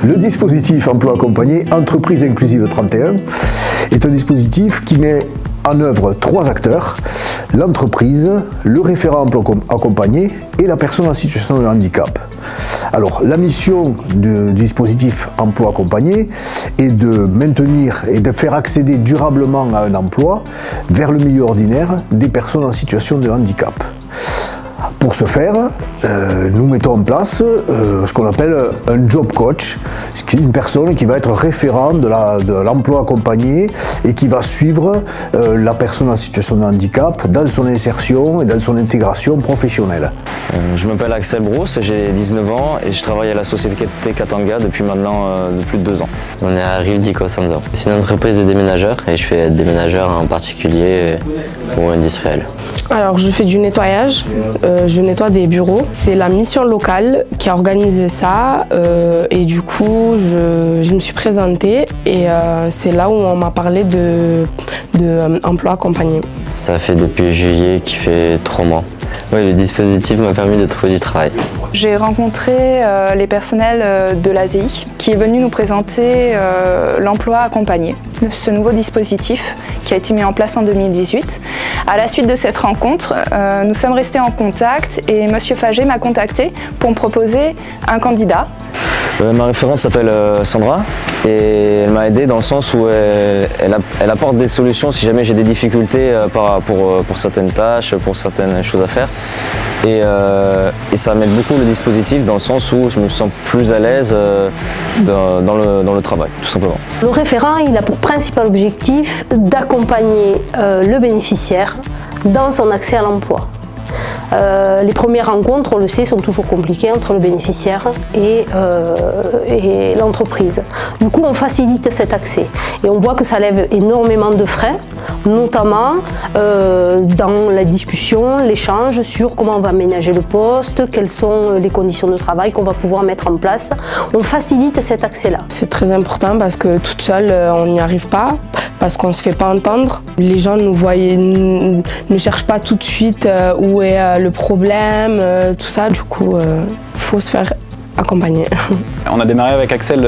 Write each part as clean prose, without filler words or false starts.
Le dispositif emploi accompagné Entreprise Inclusive 31 est un dispositif qui met en œuvre 3 acteurs, l'entreprise, le référent emploi accompagné et la personne en situation de handicap. Alors, la mission du dispositif emploi accompagné est de maintenir et de faire accéder durablement à un emploi vers le milieu ordinaire des personnes en situation de handicap. Pour ce faire, nous mettons en place ce qu'on appelle un job coach, c'est une personne qui va être référent de l'emploi accompagné et qui va suivre la personne en situation de handicap dans son insertion et dans son intégration professionnelle. Je m'appelle Axel Brousse, j'ai 19 ans et je travaille à la société Katanga depuis maintenant plus de 2 ans. On est à Rio di Cosenza. C'est une entreprise de déménageurs et je fais déménageur en particulier ou industriel. Alors je fais du nettoyage, je nettoie des bureaux. C'est la mission locale qui a organisé ça et du coup je me suis présentée et c'est là où on m'a parlé de emploi accompagné. Ça fait depuis juillet qui fait 3 mois. Oui, le dispositif m'a permis de trouver du travail. J'ai rencontré les personnels de l'ASEI qui est venu nous présenter l'emploi accompagné, ce nouveau dispositif qui a été mis en place en 2018. À la suite de cette rencontre, nous sommes restés en contact et M. Faget m'a contacté pour me proposer un candidat. Ma référente s'appelle Sandra et elle m'a aidé dans le sens où elle apporte des solutions si jamais j'ai des difficultés pour certaines tâches, pour certaines choses à faire. Et ça m'aide beaucoup le dispositif dans le sens où je me sens plus à l'aise dans le travail, tout simplement. Le référent, il a pour principal objectif d'accompagner le bénéficiaire dans son accès à l'emploi. Les premières rencontres, on le sait, sont toujours compliquées entre le bénéficiaire et l'entreprise. Du coup, on facilite cet accès et on voit que ça lève énormément de frais, notamment dans la discussion, l'échange sur comment on va aménager le poste, quelles sont les conditions de travail qu'on va pouvoir mettre en place. On facilite cet accès-là. C'est très important parce que toute seule, on n'y arrive pas, parce qu'on ne se fait pas entendre. Les gens ne cherchent pas tout de suite où est le problème, tout ça. Du coup, faut se faire accompagner. On a démarré avec Axel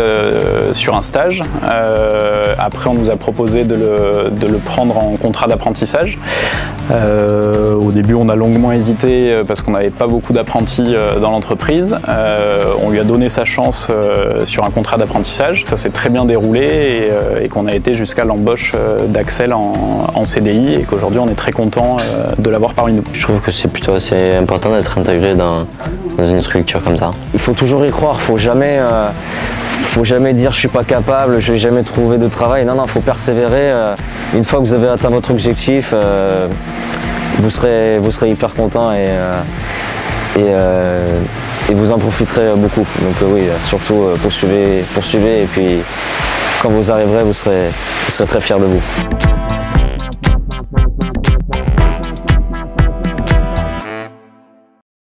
sur un stage. Après, on nous a proposé de le prendre en contrat d'apprentissage. Au début, on a longuement hésité parce qu'on n'avait pas beaucoup d'apprentis dans l'entreprise. On lui a donné sa chance sur un contrat d'apprentissage. Ça s'est très bien déroulé et qu'on a été jusqu'à l'embauche d'Axel en CDI et qu'aujourd'hui, on est très content de l'avoir parmi nous. Je trouve que c'est plutôt assez important d'être intégré dans une structure comme ça. Il faut toujours y croire, faut jamais dire je suis pas capable, je vais jamais trouver de travail. Non, il faut persévérer. Une fois que vous avez atteint votre objectif, vous serez hyper content et vous en profiterez beaucoup. Donc oui, surtout poursuivez et puis quand vous arriverez, vous serez très fiers de vous.